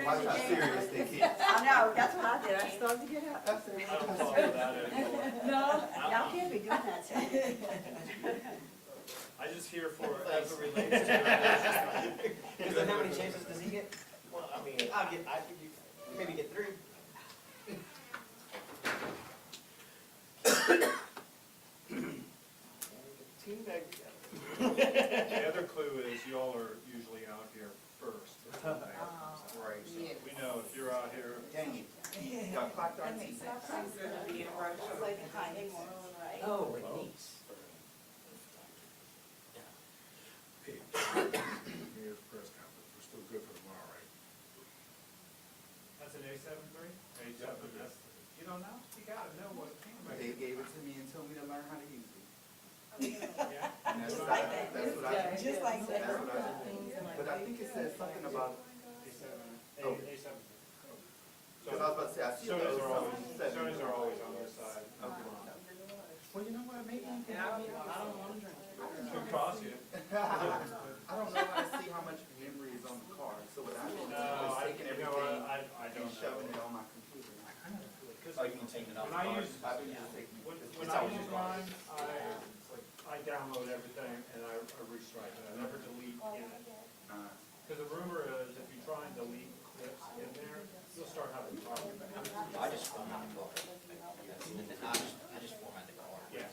Watch how serious they get. I know, that's what I did. I started to get up. I don't follow that anymore. No, y'all can't be doing that to me. I just hear for as it relates to. Because then how many chances does he get? Well, I mean, I think you maybe get 3. Team back together. The other clue is y'all are usually out here first. Right. We know if you're out here. Dang it. Got clocked on TV. Oh, with niece. Here's the press conference, we're still good for tomorrow, right? That's an A73? A7, that's, you don't know? You gotta know what it came They gave it to me and told me to learn how to use it. Yeah. And that's what I do. Just like that. That's what I do. But I think it says something about, A7. A7. because I was about to say, I see Sonys those are always, seven. Sonys are always on this side. Okay. Well, you know what, maybe you can I help me. don't want to drink. Could cost you. I don't know how to see how much memory is on the card, so what I do No, is I, taking you know everything what, I and don't shoving it know. on my computer. Oh, you can take it off When the I card. use, I've been just taking. when I use mine, I download everything and I restrike it. I never delete in it. Because the rumor is if you try and delete clips in there, you'll start having problems. I just format the card. I just format the card. Yeah.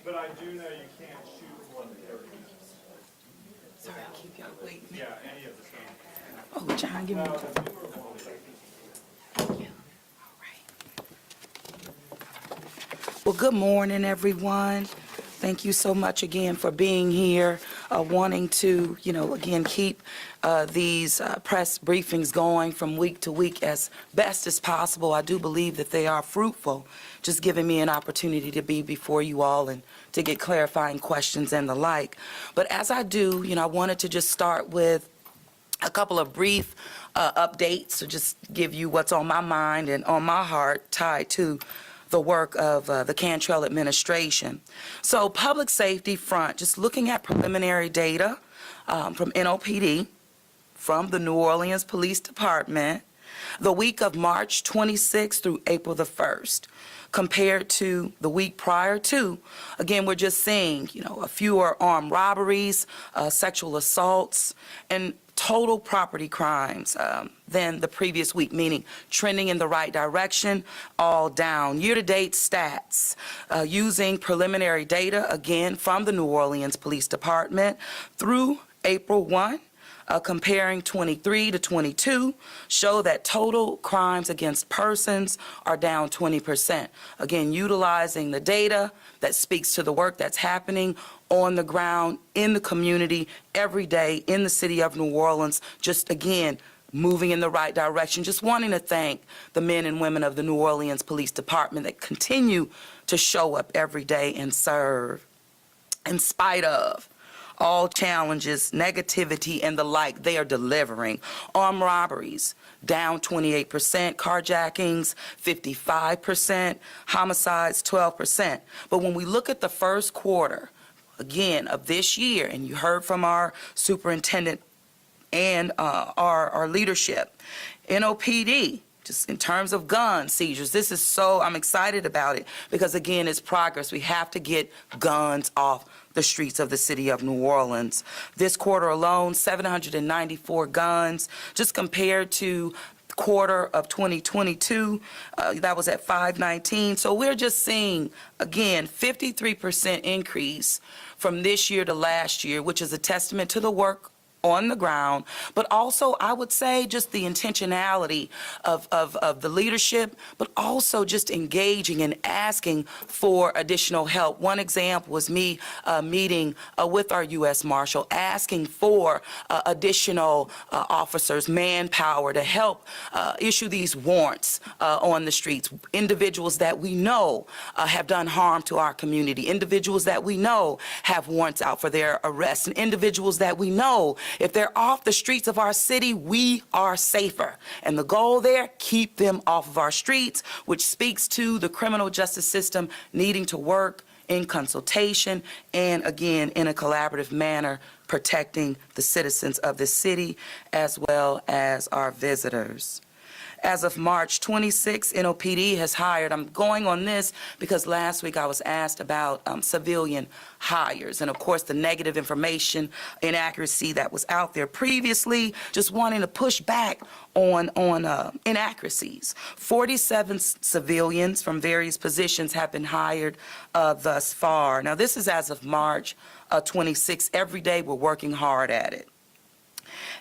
But I do know you can't shoot more than 30 minutes. Sorry, I keep y'all waiting. Yeah, any of the stuff. Oh, John, give me. No, the newer ones, Well, good morning, everyone. Thank you so much again for being here, wanting to, again, keep these press briefings going from week to week as best as possible. I do believe that they are fruitful, just giving me an opportunity to be before you all and to get clarifying questions and the like. But as I do, I wanted to just start with a couple of brief updates to just give you what's on my mind and on my heart tied to the work of the Cantrell administration. So public safety front, just looking at preliminary data from NOPD, from the New Orleans Police Department, the week of March 26th through April the 1st, compared to the week prior to, again, we're just seeing, a fewer armed robberies, sexual assaults, and total property crimes than the previous week, meaning trending in the right direction, all down. Year-to-date stats using preliminary data, again, from the New Orleans Police Department through April 1, comparing 23 to 22, show that total crimes against persons are down 20%. Again, utilizing the data that speaks to the work that's happening on the ground, in the community, every day, in the city of New Orleans, just again, moving in the right direction. Just wanting to thank the men and women of the New Orleans Police Department that continue to show up every day and serve. In spite of all challenges, negativity, and the like, they are delivering. Armed robberies, down 28%, carjackings, 55%, homicides, 12%. But when we look at the first quarter, again, of this year, and you heard from our superintendent and our leadership, NOPD, just in terms of gun seizures, I'm excited about it because, again, it's progress. We have to get guns off the streets of the city of New Orleans. This quarter alone, 794 guns, just compared to quarter of 2022, that was at 519. So we're just seeing, again, 53% increase from this year to last year, which is a testament to the work on the ground, but also I would say just the intentionality of the leadership, but also just engaging and asking for additional help. One example was me meeting with our U.S. Marshal, asking for additional officers, manpower to help issue these warrants on the streets. Individuals that we know have done harm to our community, individuals that we know have warrants out for their arrest, and individuals that we know if they're off the streets of our city, we are safer. And the goal there, keep them off of our streets, which speaks to the criminal justice system needing to work in consultation, and again, in a collaborative manner, protecting the citizens of the city as well as our visitors. As of March 26, NOPD has hired, I'm going on this because last week I was asked about civilian hires, and of course the negative information, inaccuracy that was out there previously, just wanting to push back on inaccuracies. 47 civilians from various positions have been hired thus far. Now this is as of March 26. Every day we're working hard at it.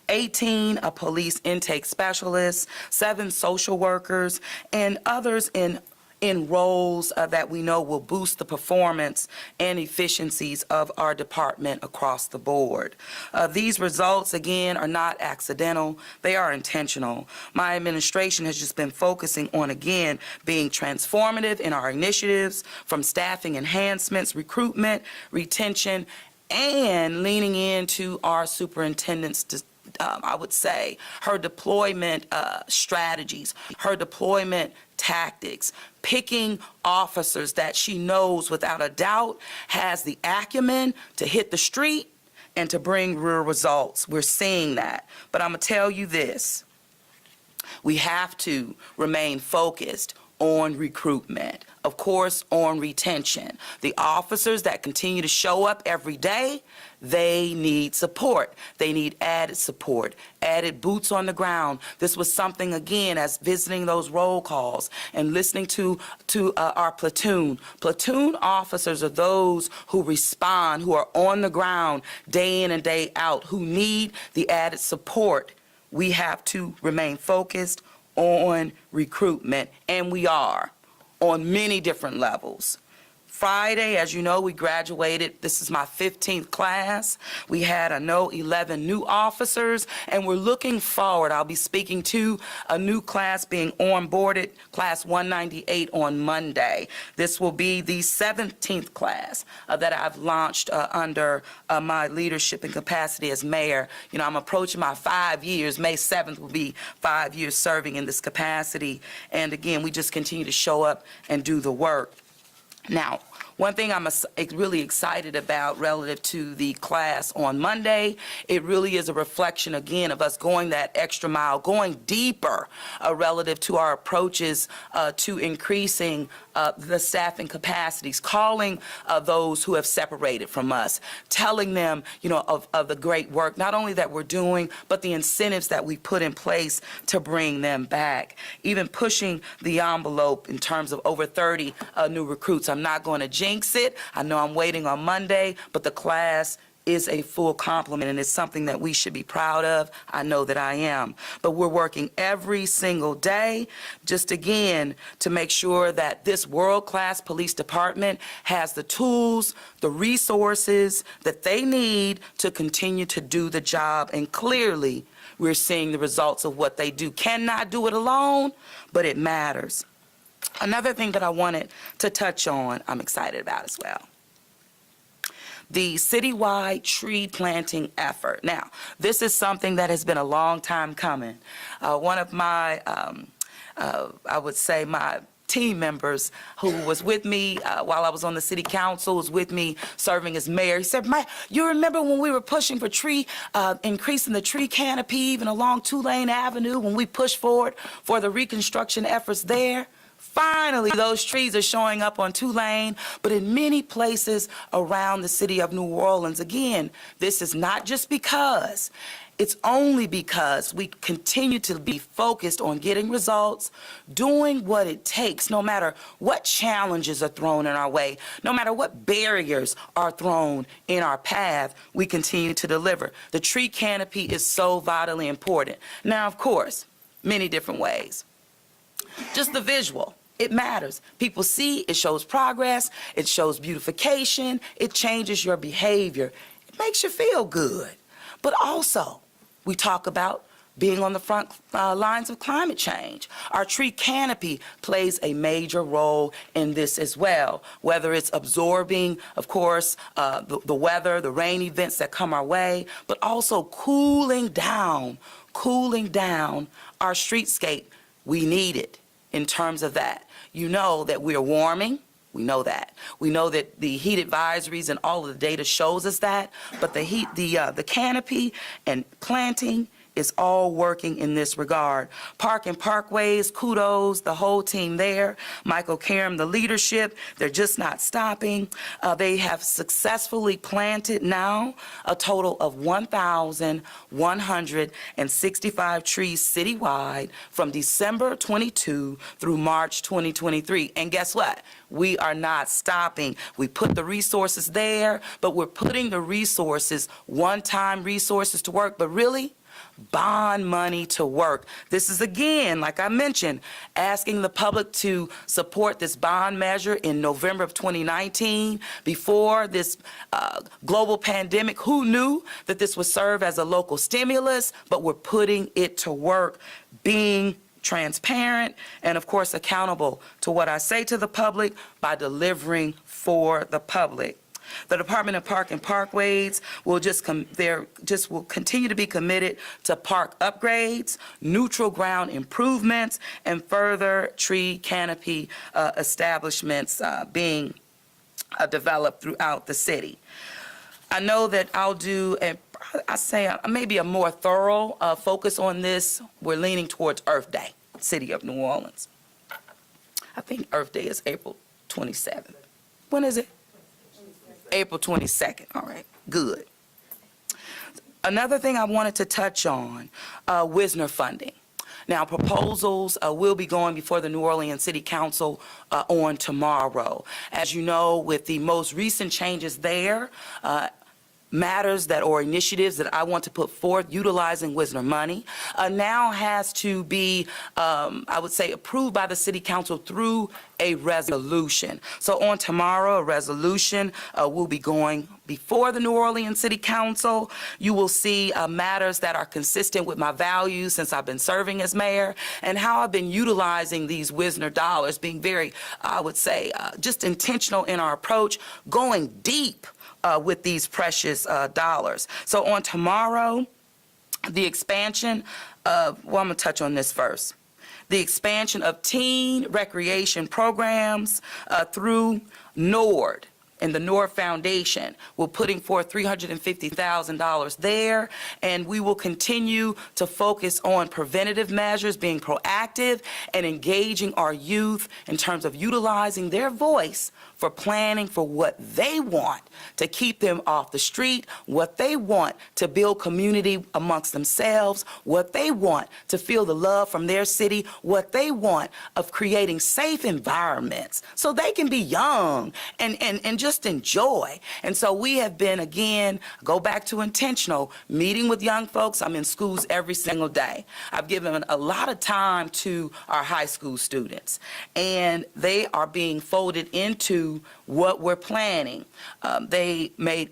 18 police intake specialists, 7 social workers, and others in roles that we know will boost the performance and efficiencies of our department across the board. These results, again, are not accidental. They are intentional. My administration has just been focusing on, again, being transformative in our initiatives, from staffing enhancements, recruitment, retention, and leaning into our superintendent's I would say, her deployment strategies, her deployment tactics, picking officers that she knows without a doubt has the acumen to hit the street and to bring real results. We're seeing that. But I'm going to tell you this. We have to remain focused on recruitment, of course, on retention. The officers that continue to show up every day, they need support. They need added support, added boots on the ground. This was something, again, as visiting those roll calls and listening to our platoon. Platoon officers are those who respond, who are on the ground day in and day out, who need the added support. We have to remain focused on recruitment, and we are on many different levels. Friday, as you know, we graduated. This is my 15th class. We had 11 new officers, and we're looking forward. I'll be speaking to a new class being onboarded, class 198 on Monday. This will be the 17th class that I've launched under my leadership and capacity as mayor. You know, I'm approaching my 5 years. May 7th will be 5 years serving in this capacity. And again, we just continue to show up and do the work. Now, one thing I'm really excited about relative to the class on Monday, it really is a reflection, again, of us going that extra mile, going deeper relative to our approaches to increasing the staffing capacities, calling those who have separated from us, telling them, you know, of the great work, not only that we're doing, but the incentives that we put in place to bring them back, even pushing the envelope in terms of over 30 new recruits. I'm not going to jinx it. I know I'm waiting on Monday, but the class is a full complement, and it's something that we should be proud of. I know that I am. But we're working every single day, just again, to make sure that this world-class police department has the tools, the resources that they need to continue to do the job. And clearly, we're seeing the results of what they do. Cannot do it alone, but it matters. Another thing that I wanted to touch on, I'm excited about as well. The citywide tree planting effort. Now, this is something that has been a long time coming. One of my, I would say, my team members who was with me while I was on the city council, was with me serving as mayor. He said, Mike, you remember when we were pushing for increasing the tree canopy even along Tulane Avenue, when we pushed forward for the reconstruction efforts there? Finally, those trees are showing up on Tulane, but in many places around the city of New Orleans. Again, this is not just because, it's only because we continue to be focused on getting results, doing what it takes, no matter what challenges are thrown in our way, no matter what barriers are thrown in our path, we continue to deliver. The tree canopy is so vitally important. Now, of course, many different ways. Just the visual, it matters. People see, it shows progress, it shows beautification, it changes your behavior. It makes you feel good. But also, we talk about being on the front lines of climate change. Our tree canopy plays a major role in this as well, whether it's absorbing, of course, the weather, the rain events that come our way, but also cooling down our streetscape. We need it in terms of that. You know that we're warming, We know that. We know that the heat advisories and all of the data shows us that, but the canopy and planting is all working in this regard. Park and Parkways, kudos, the whole team there. Michael Karam, the leadership, they're just not stopping. They have successfully planted now a total of 1,165 trees citywide from December 22 through March 2023. And guess what? We are not stopping. We put the resources there, but we're putting the resources, one-time resources to work, but really, bond money to work. This is, again, like I mentioned, asking the public to support this bond measure in November of 2019 before this global pandemic. Who knew that this would serve as a local stimulus? But we're putting it to work, being transparent and, of course, accountable to what I say to the public by delivering for the public. The Department of Park and Parkways will will continue to be committed to park upgrades, neutral ground improvements, and further tree canopy establishments being developed throughout the city. I know that I'll do maybe a more thorough focus on this. We're leaning towards Earth Day, City of New Orleans. I think Earth Day is April 27th. When is it? April 22nd. All right, good. Another thing I wanted to touch on, Wisner funding. Now, proposals will be going before the New Orleans City Council on tomorrow. As you know, with the most recent changes there, matters that or initiatives that I want to put forth utilizing Wisner money now has to be, I would say, approved by the City Council through a resolution. So on tomorrow, a resolution will be going before the New Orleans City Council. You will see matters that are consistent with my values since I've been serving as mayor and how I've been utilizing these Wisner dollars, being very, I would say, just intentional in our approach, going deep with these precious dollars. So on tomorrow, the expansion of, I'm going to touch on this first. The expansion of teen recreation programs through NORD and the NORD Foundation. We're putting forth $350,000 there, and we will continue to focus on preventative measures, being proactive, and engaging our youth in terms of utilizing their voice for planning for what they want to keep them off the street, what they want to build community amongst themselves, what they want to feel the love from their city, what they want of creating safe environments so they can be young and just enjoy. And so we have been, again, go back to intentional, meeting with young folks. I'm in schools every single day. I've given a lot of time to our high school students, and they are being folded into what we're planning. They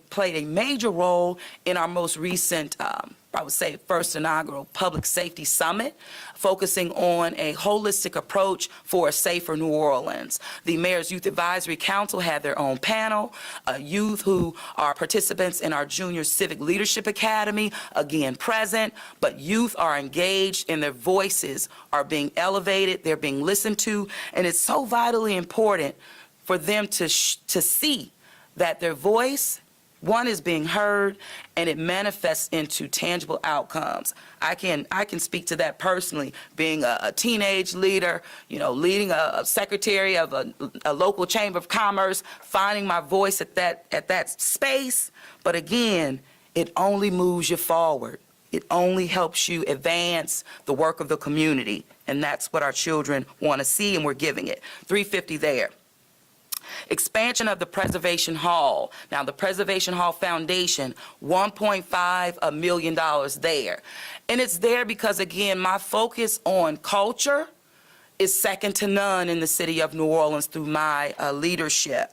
played a major role in our most recent, I would say, first inaugural Public Safety Summit, focusing on a holistic approach for a safer New Orleans. The Mayor's Youth Advisory Council had their own panel, youth who are participants in our Junior Civic Leadership Academy, again present, but youth are engaged and their voices are being elevated, they're being listened to, and it's so vitally important for them to see that their voice, one, is being heard, and it manifests into tangible outcomes. I can speak to that personally, being a teenage leader, leading a secretary of a local chamber of commerce, finding my voice at that space. But again, it only moves you forward. It only helps you advance the work of the community, and that's what our children want to see, and we're giving it. $350 there. Expansion of the Preservation Hall. Now, the Preservation Hall Foundation, $1.5 million there. And it's there because, again, my focus on culture is second to none in the city of New Orleans through my leadership.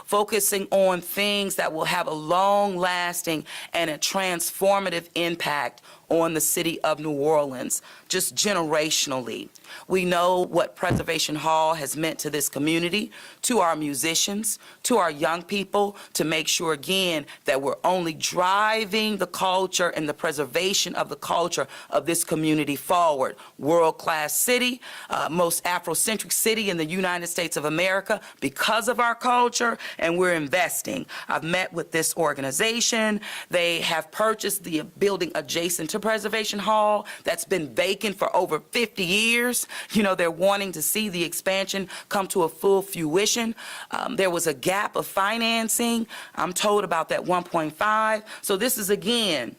focusing on things that will have a long-lasting and a transformative impact on the city of New Orleans, just generationally. We know what Preservation Hall has meant to this community, to our musicians, to our young people, to make sure, again, that we're only driving the culture and the preservation of the culture of this community forward. World-class city, most Afrocentric city in the United States of America because of our culture, and we're investing. I've met with this organization. They have purchased the building adjacent to Preservation Hall that's been vacant for over 50 years. You know, they're wanting to see the expansion come to a full fruition. There was a gap of financing. I'm told about that 1.5. So this is, again,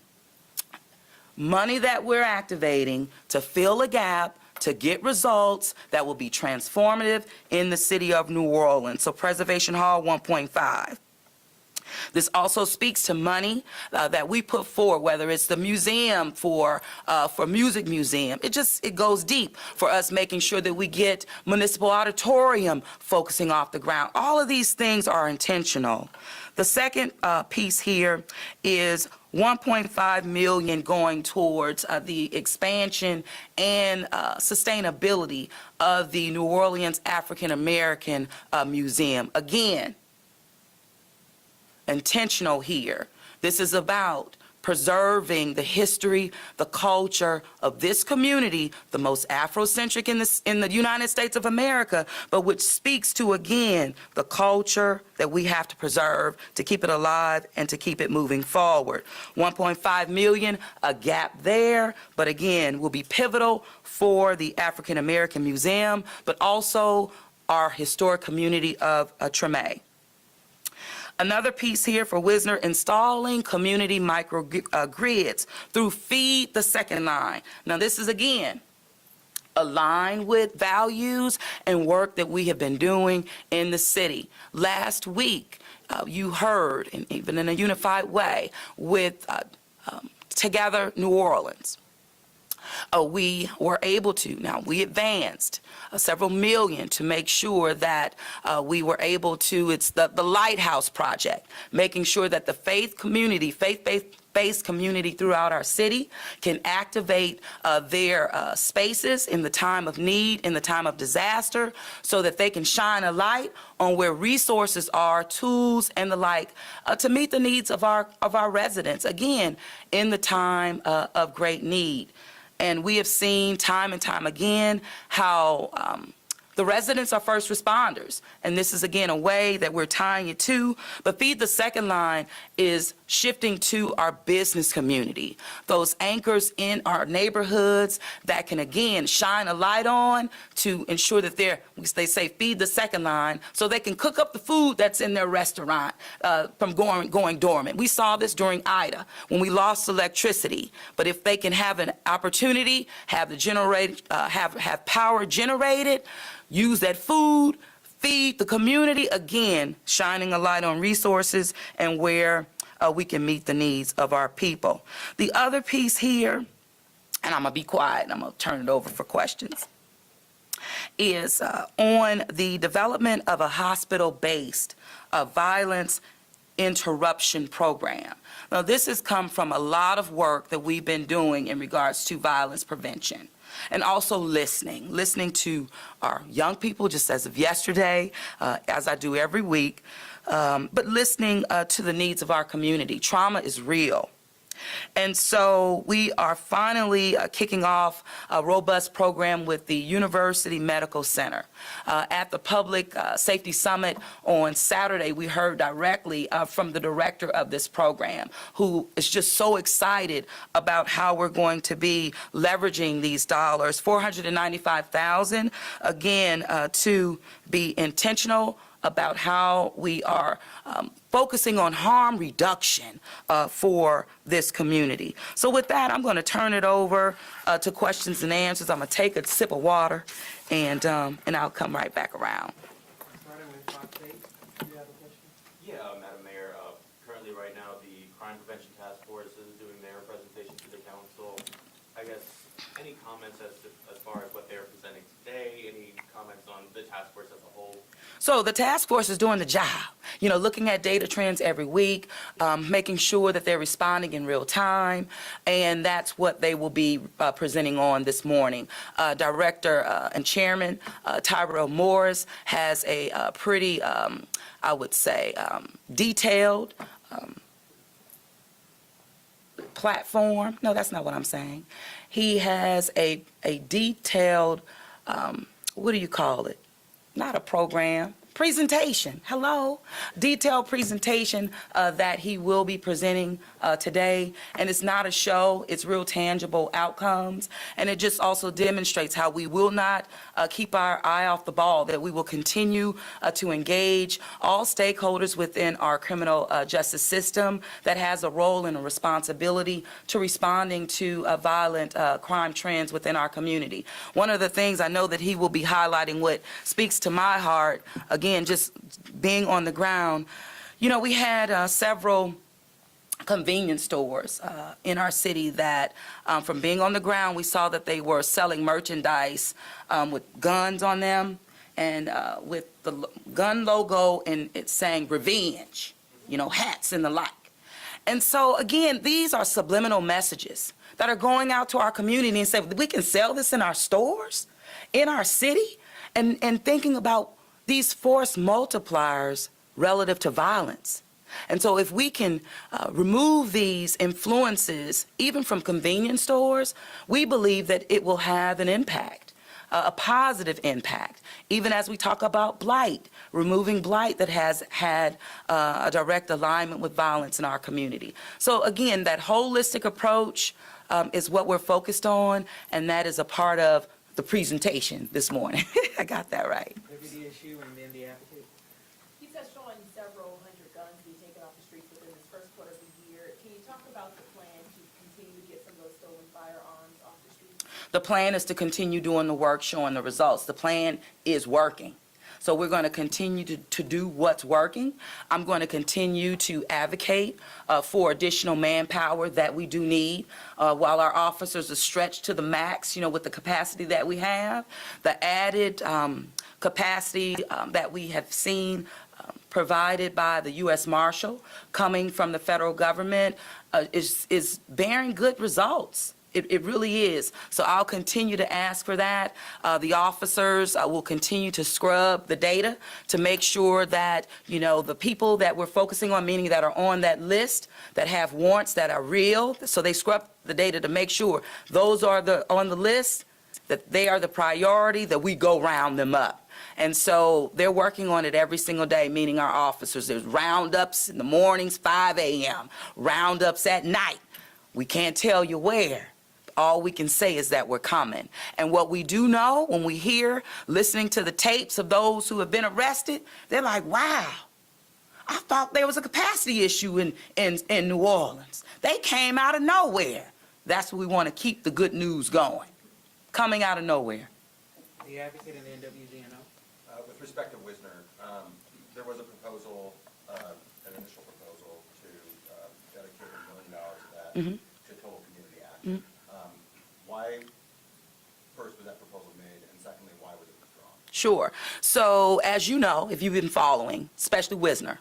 money that we're activating to fill a gap, to get results that will be transformative in the city of New Orleans. So Preservation Hall, 1.5. This also speaks to money that we put forward, whether it's the museum for Music Museum. It goes deep for us making sure that we get municipal auditorium focusing off the ground. All of these things are intentional. The second piece here is $1.5 million going towards the expansion and sustainability of the New Orleans African American Museum. Again, intentional here. This is about preserving the history, the culture of this community, the most Afrocentric in the United States of America, but which speaks to, again, the culture that we have to preserve to keep it alive and to keep it moving forward. 1.5 million, a gap there, but again, will be pivotal for the African American Museum, but also our historic community of Treme. Another piece here for Wisner, installing community microgrids through Feed the Second Line. Now, this is, again, aligned with values and work that we have been doing in the city. Last week, you heard, and even in a unified way, with Together New Orleans. We were able to, now we advanced several million to make sure that we were able to, it's the Lighthouse Project, making sure that the faith-based community throughout our city can activate their spaces in the time of need, in the time of disaster, so that they can shine a light on where resources are, tools and the like, to meet the needs of our residents, again, in the time of great need. And we have seen time and time again how the residents are first responders. And this is, again, a way that we're tying it to. But Feed the Second Line is shifting to our business community, those anchors in our neighborhoods that can, again, shine a light on to ensure that they say feed the second line, so they can cook up the food that's in their restaurant from going dormant. We saw this during Ida when we lost electricity. But if they can have an opportunity, have have power generated, use that food, feed the community, again, shining a light on resources and where we can meet the needs of our people. The other piece here, and I'm going to be quiet, and I'm going to turn it over for questions, is on the development of a hospital-based violence interruption program. Now, this has come from a lot of work that we've been doing in regards to violence prevention. And also listening to our young people, just as of yesterday, as I do every week, but listening to the needs of our community. Trauma is real. And so we are finally kicking off a robust program with the University Medical Center. At the Public Safety Summit on Saturday, we heard directly from the director of this program, who is just so excited about how we're going to be leveraging these dollars, $495,000, again, to be intentional about how we are focusing on harm reduction for this community. So with that, I'm going to turn it over to questions and answers. I'm going to take a sip of water, and I'll come right back around. Starting with Fox 8, do you have a question? Yeah, Madam Mayor, currently right now the Crime Prevention Task Force is doing their presentation to the council. I guess any comments as far as what they're presenting today, any comments on the task force as a whole? So the task force is doing the job. looking at data trends every week, making sure that they're responding in real time, and that's what they will be presenting on this morning. Director and Chairman Tyrell Morris has a pretty, I would say, detailed platform. No, that's not what I'm saying. He has a detailed, what do you call it? Not a program. Presentation, hello, detailed presentation that he will be presenting today. And it's not a show, it's real tangible outcomes. And it just also demonstrates how we will not keep our eye off the ball, that we will continue to engage all stakeholders within our criminal justice system that has a role and a responsibility to responding to violent crime trends within our community. One of the things I know that he will be highlighting, what speaks to my heart, again, just being on the ground, we had several convenience stores in our city that, from being on the ground, we saw that they were selling merchandise with guns on them and with the gun logo, and it's saying revenge, hats and the like. And so, again, these are subliminal messages that are going out to our community and say, we can sell this in our stores, in our city, and thinking about these force multipliers relative to violence. And so if we can remove these influences, even from convenience stores, we believe that it will have an impact, a positive impact, even as we talk about blight, removing blight that has had a direct alignment with violence in our community. So again, that holistic approach is what we're focused on, and that is a part of the presentation this morning. I got that right. Deputy issue and then the advocate. You touched on several hundred guns being taken off the streets within this first quarter of the year. Can you talk about the plan to continue to get some of those stolen firearms off the streets? The plan is to continue doing the work, showing the results. The plan is working. So we're going to continue to do what's working. I'm going to continue to advocate for additional manpower that we do need while our officers are stretched to the max, with the capacity that we have. The added capacity that we have seen provided by the U.S. Marshal coming from the federal government is bearing good results. It really is. So I'll continue to ask for that. The officers will continue to scrub the data to make sure that, the people that we're focusing on, meaning that are on that list, that have warrants that are real, so they scrub the data to make sure those are on the list, that they are the priority, that we go round them up. And so they're working on it every single day, meaning our officers. There's roundups in the mornings, 5 a.m., roundups at night. We can't tell you where. All we can say is that we're coming. And what we do know, when we hear, listening to the tapes of those who have been arrested, they're like, wow, I thought there was a capacity issue in New Orleans. They came out of nowhere. That's what we want to keep the good news going, coming out of nowhere. The advocate and the NWGNO. With respect to Wisner, there was a proposal, an initial proposal to dedicate $1 million of that to total community action. Why, first, was that proposal made, and secondly, why was it withdrawn? Sure. So as you know, if you've been following, especially Wisner,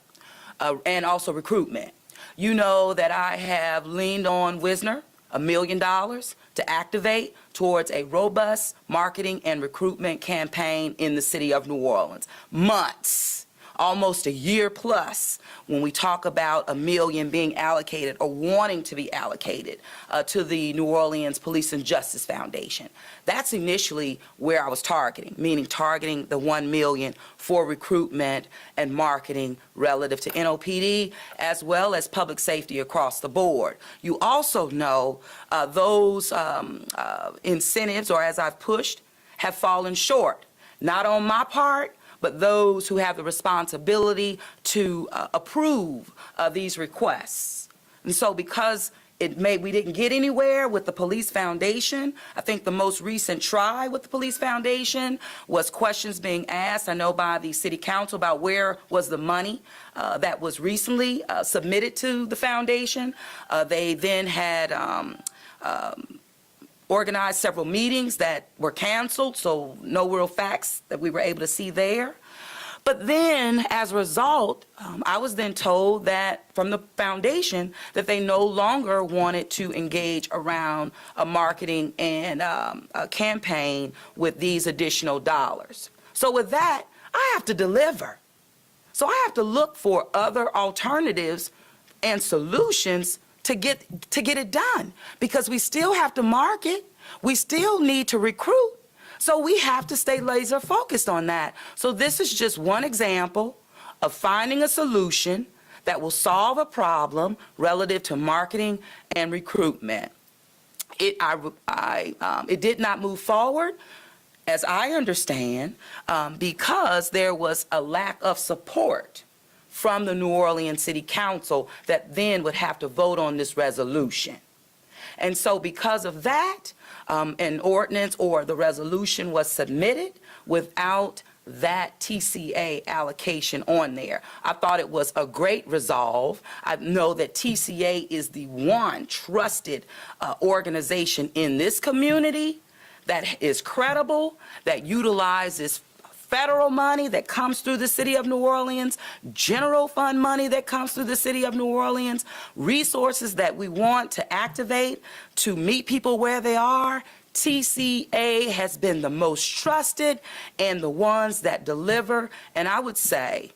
and also recruitment, you know that I have leaned on Wisner $1 million to activate towards a robust marketing and recruitment campaign in the city of New Orleans. Months, almost a year plus, when we talk about $1 million being allocated or wanting to be allocated to the New Orleans Police and Justice Foundation. That's initially where I was targeting, meaning targeting the $1 million for recruitment and marketing relative to NOPD as well as public safety across the board. You also know those incentives, or as I've pushed, have fallen short, not on my part, but those who have the responsibility to approve these requests. And so because we didn't get anywhere with the Police Foundation, I think the most recent try with the Police Foundation was questions being asked, I know, by the City Council about where was the money that was recently submitted to the foundation. They then had organized several meetings that were canceled, so no real facts that we were able to see there. But then, as a result, I was then told that from the foundation that they no longer wanted to engage around a marketing and a campaign with these additional dollars. So with that, I have to deliver. So I have to look for other alternatives and solutions to get it done, because we still have to market, we still need to recruit. So we have to stay laser focused on that. So this is just one example of finding a solution that will solve a problem relative to marketing and recruitment. It did not move forward, as I understand, because there was a lack of support from the New Orleans City Council that then would have to vote on this resolution. And so because of that, an ordinance or the resolution was submitted without that TCA allocation on there. I thought it was a great resolve. I know that TCA is the one trusted organization in this community that is credible, that utilizes federal money that comes through the city of New Orleans, general fund money that comes through the city of New Orleans, resources that we want to activate to meet people where they are. TCA has been the most trusted and the ones that deliver. And I would say,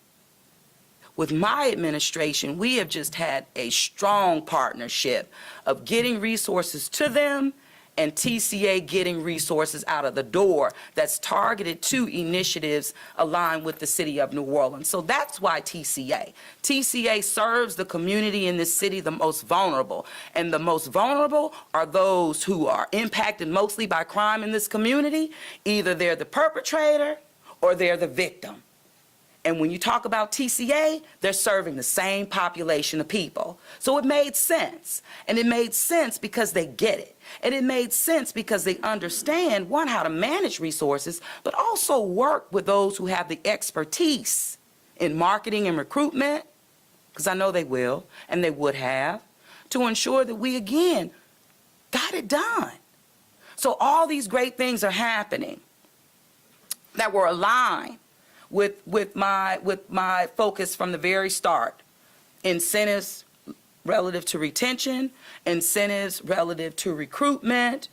with my administration, we have just had a strong partnership of getting resources to them and TCA getting resources out of the door that's targeted to initiatives aligned with the city of New Orleans. So that's why TCA serves the community in this city the most vulnerable. And the most vulnerable are those who are impacted mostly by crime in this community. Either they're the perpetrator or they're the victim. And when you talk about TCA, they're serving the same population of people. So it made sense. And it made sense because they get it. And it made sense because they understand, one, how to manage resources, but also work with those who have the expertise in marketing and recruitment, because I know they will, and they would have, to ensure that we, again, got it done. So all these great things are happening that were aligned with my focus from the very start. Incentives relative to retention, incentives relative to recruitment,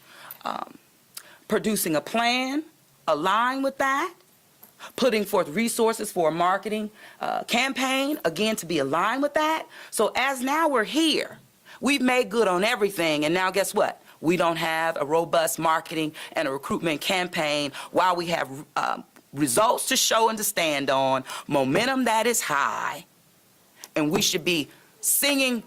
producing a plan aligned with that, putting forth resources for a marketing campaign, again, to be aligned with that. So as now we're here, we've made good on everything, and now guess what? We don't have a robust marketing and a recruitment campaign while we have results to show and to stand on, momentum that is high, and we should be singing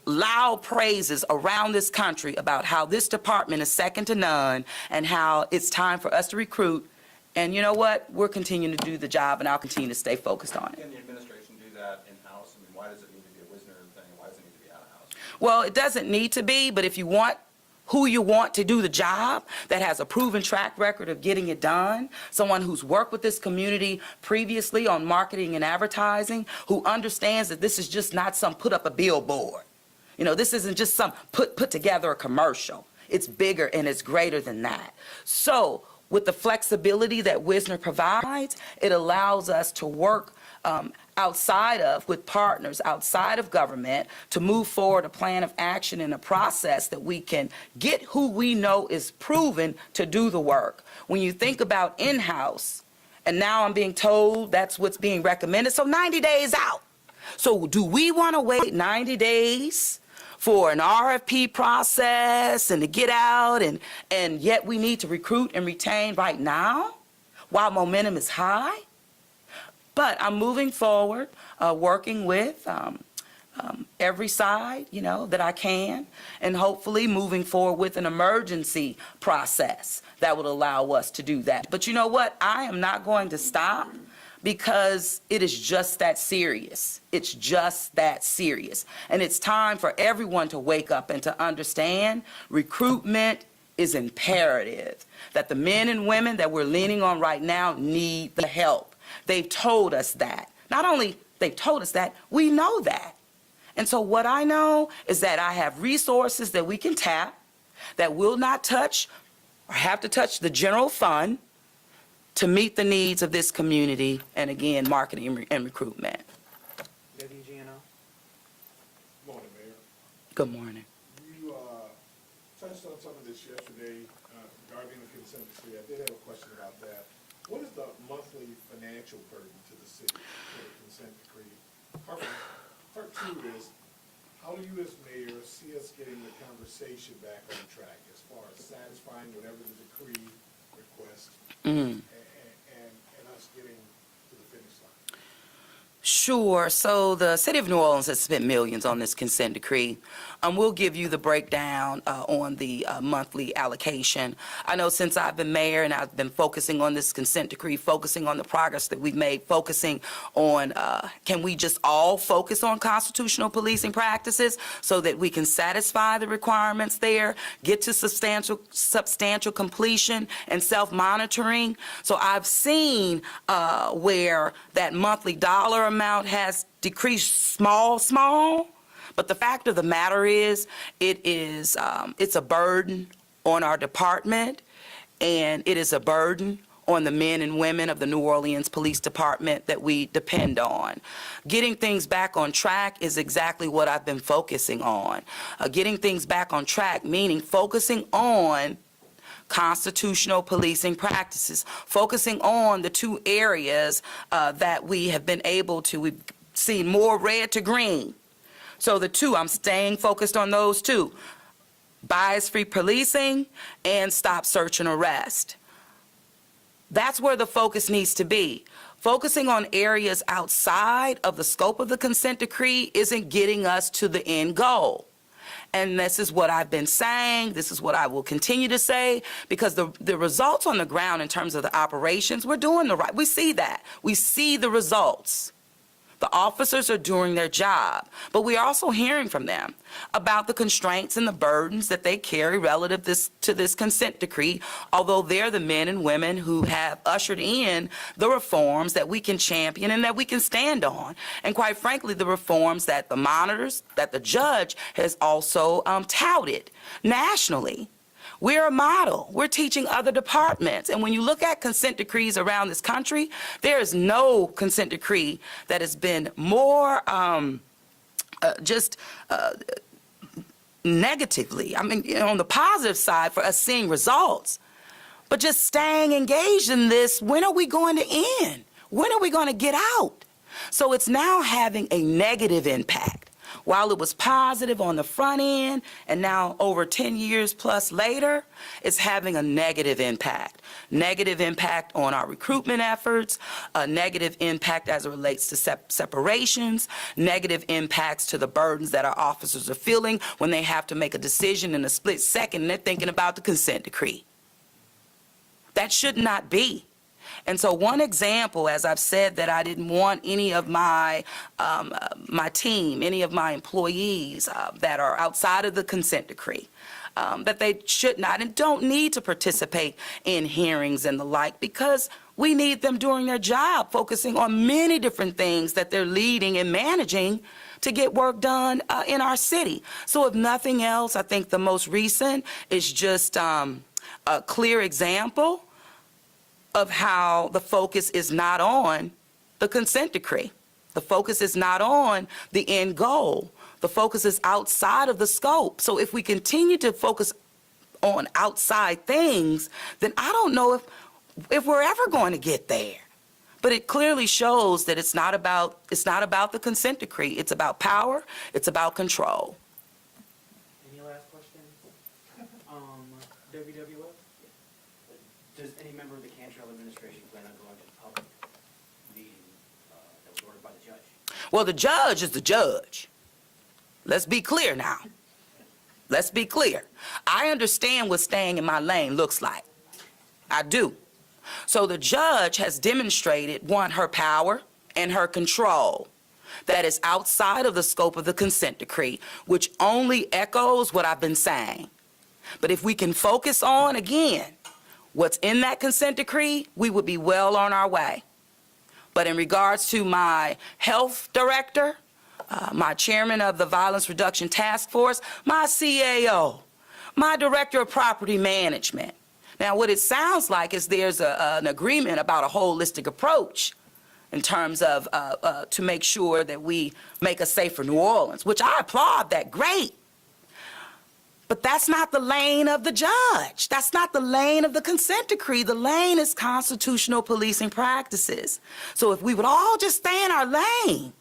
loud praises around this country about how this department is second to none and how it's time for us to recruit. And you know what? We're continuing to do the job, and I'll continue to stay focused on it. Can the administration do that in-house? I mean, why does it need to be a Wisner thing, and why does it need to be out-of-house? Well, it doesn't need to be, but if you want who you want to do the job, that has a proven track record of getting it done, someone who's worked with this community previously on marketing and advertising, who understands that this is just not some put up a billboard. You know, this isn't just some put together a commercial. It's bigger and it's greater than that. So with the flexibility that Wisner provides, it allows us to work with partners outside of government to move forward a plan of action and a process that we can get who we know is proven to do the work. When you think about in-house, and now I'm being told that's what's being recommended, so 90 days out. So do we want to wait 90 days for an RFP process and to get out, and yet we need to recruit and retain right now while momentum is high? But I'm moving forward, working with every side, that I can, and hopefully moving forward with an emergency process that would allow us to do that. But you know what? I am not going to stop, because it is just that serious. It's just that serious. And it's time for everyone to wake up and to understand recruitment is imperative, that the men and women that we're leaning on right now need the help. They've told us that. Not only they've told us that, we know that. And so what I know is that I have resources that we can tap that will not touch or have to touch the general fund, to meet the needs of this community, and again, marketing and recruitment. WGNO? Morning, Mayor. Good morning. You touched on some of this yesterday regarding the consent decree. I did have a question about that. What is the monthly financial burden to the city for the consent decree? Part two is, how do you as mayor see us getting the conversation back on track as far as satisfying whatever the decree requests and us getting to the finish line? Sure. So the city of New Orleans has spent millions on this consent decree. We'll give you the breakdown on the monthly allocation. I know since I've been mayor and I've been focusing on this consent decree, focusing on the progress that we've made, focusing on can we just all focus on constitutional policing practices so that we can satisfy the requirements there, get to substantial completion and self-monitoring. So I've seen where that monthly dollar amount has decreased small. But the fact of the matter is, it's a burden on our department, and it is a burden on the men and women of the New Orleans Police Department that we depend on. Getting things back on track is exactly what I've been focusing on. Getting things back on track, meaning focusing on constitutional policing practices, focusing on the two areas that we have been able to, we've seen more red to green. So the two, I'm staying focused on those two, bias-free policing and stop, search, and arrest. That's where the focus needs to be. Focusing on areas outside of the scope of the consent decree isn't getting us to the end goal. And this is what I've been saying, this is what I will continue to say, because the results on the ground in terms of the operations, we're doing the right, we see that. We see the results. The officers are doing their job, but we are also hearing from them about the constraints and the burdens that they carry relative to this consent decree, although they're the men and women who have ushered in the reforms that we can champion and that we can stand on. And quite frankly, the reforms that the monitors, that the judge has also touted nationally. We're a model. We're teaching other departments. And when you look at consent decrees around this country, there is no consent decree that has been more negatively, I mean, on the positive side for us seeing results. But just staying engaged in this, when are we going to end? When are we going to get out? So it's now having a negative impact. While it was positive on the front end, and now over 10 years plus later, it's having a negative impact. Negative impact on our recruitment efforts, a negative impact as it relates to separations, negative impacts to the burdens that our officers are feeling when they have to make a decision in a split second and they're thinking about the consent decree. That should not be. And so one example, as I've said, that I didn't want any of my team, any of my employees that are outside of the consent decree, that they should not and don't need to participate in hearings and the like, because we need them doing their job, focusing on many different things that they're leading and managing to get work done in our city. So if nothing else, I think the most recent is just a clear example of how the focus is not on the consent decree. The focus is not on the end goal. The focus is outside of the scope. So if we continue to focus on outside things, then I don't know if we're ever going to get there. But it clearly shows that it's not about the consent decree. It's about power. It's about control. Any last questions? WWF? Does any member of the Cantrell administration plan on going to the public meeting that was ordered by the judge? Well, the judge is the judge. Let's be clear now. Let's be clear. I understand what staying in my lane looks like. I do. So the judge has demonstrated, one, her power and her control that is outside of the scope of the consent decree, which only echoes what I've been saying. But if we can focus on, again, what's in that consent decree, we would be well on our way. But in regards to my health director, my chairman of the Violence Reduction Task Force, my CAO, my director of property management, Now, what it sounds like is there's an agreement about a holistic approach in terms of to make sure that we make a safer New Orleans, which I applaud that, great. But that's not the lane of the judge. That's not the lane of the consent decree. The lane is constitutional policing practices. So if we would all just stay in our lane,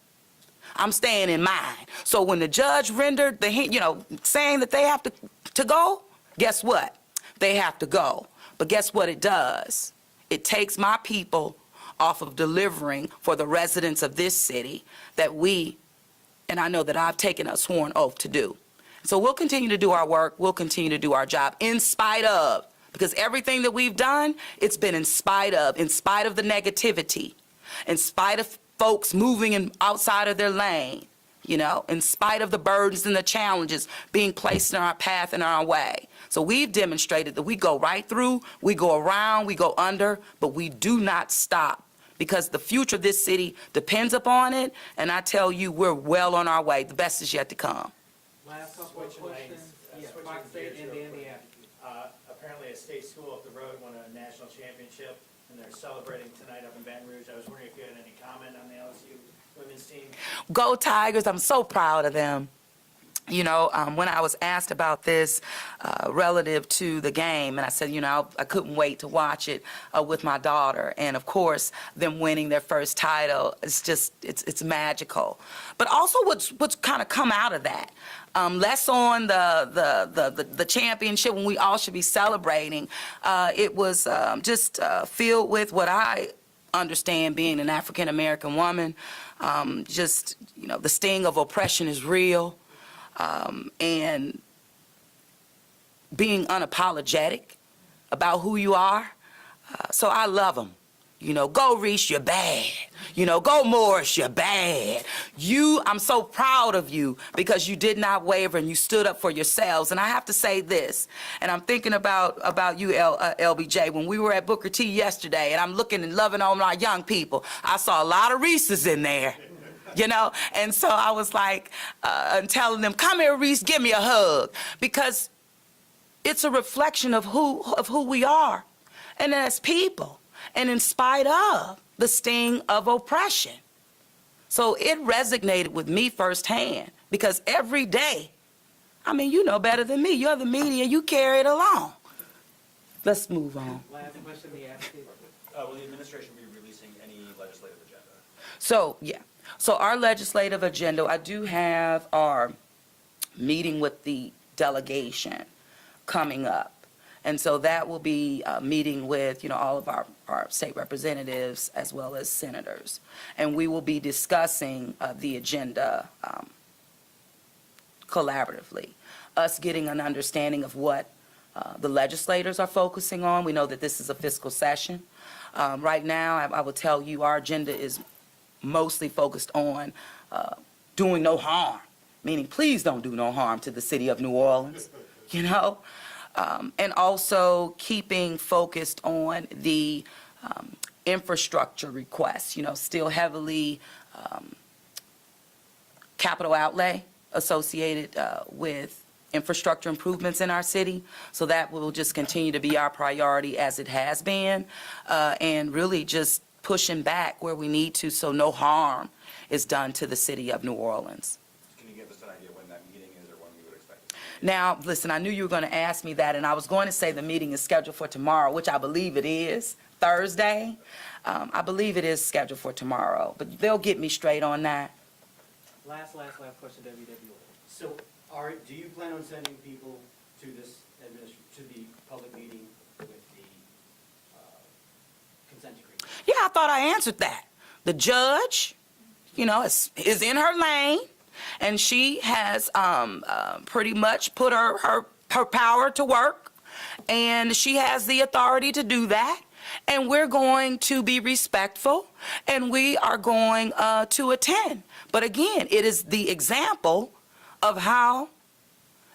I'm staying in mine. So when the judge rendered the, saying that they have to go, guess what? They have to go. But guess what it does? It takes my people off of delivering for the residents of this city that we, and I know that I've taken a sworn oath to do. So we'll continue to do our work. We'll continue to do our job in spite of, because everything that we've done, it's been in spite of the negativity, in spite of folks moving outside of their lane, in spite of the burdens and the challenges being placed in our path and our way. So we've demonstrated that we go right through, we go around, we go under, but we do not stop, because the future of this city depends upon it, and I tell you, we're well on our way. The best is yet to come. Last couple of questions. Yeah, Fox State and the Indiana. Apparently a state school up the road won a national championship, and they're celebrating tonight up in Baton Rouge. I was wondering if you had any comment on the LSU women's team. Go Tigers. I'm so proud of them. When I was asked about this relative to the game, and I said, I couldn't wait to watch it with my daughter. And of course, them winning their first title, it's magical. But also what's kind of come out of that, less on the championship when we all should be celebrating. It was just filled with what I understand being an African American woman. The sting of oppression is real. And being unapologetic about who you are. So I love them. Go Reese, you're bad. Go Morris, you're bad. I'm so proud of you because you did not waver and you stood up for yourselves. And I have to say this, and I'm thinking about you, LBJ, when we were at Booker T yesterday, and I'm looking and loving on our young people, I saw a lot of Reese's in there. And so I was like, telling them, come here, Reese, give me a hug, because it's a reflection of who we are, and as people, and in spite of the sting of oppression. So it resonated with me firsthand, because every day, you know better than me. You're the media, you carry it along. Let's move on. Last question, the advocate. Will the administration be releasing any legislative agenda? So, yeah. So our legislative agenda, I do have our meeting with the delegation coming up. And so that will be meeting with, all of our state representatives as well as senators. And we will be discussing the agenda collaboratively, us getting an understanding of what the legislators are focusing on. We know that this is a fiscal session. Right now, I will tell you, our agenda is mostly focused on doing no harm, meaning please don't do no harm to the city of New Orleans, and also keeping focused on the infrastructure requests, still heavily capital outlay associated with infrastructure improvements in our city. So that will just continue to be our priority as it has been, and really just pushing back where we need to so no harm is done to the city of New Orleans. Can you give us an idea when that meeting is or when we would expect it? Now, listen, I knew you were going to ask me that, and I was going to say the meeting is scheduled for tomorrow, which I believe it is, Thursday. I believe it is scheduled for tomorrow, but they'll get me straight on that. Last question, WWO. So do you plan on sending people to this to the public meeting with the consent decree? Yeah, I thought I answered that. The judge, is in her lane, and she has pretty much put her power to work, and she has the authority to do that. And we're going to be respectful, and we are going to attend. But again, it is the example of how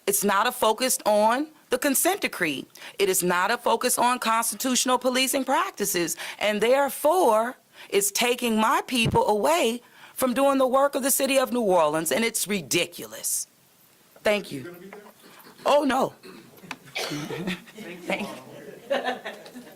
it's not a focus on the consent decree. It is not a focus on constitutional policing practices, and therefore it's taking my people away from doing the work of the city of New Orleans, and it's ridiculous. Thank you. Oh, no. Thank you. Congratulations.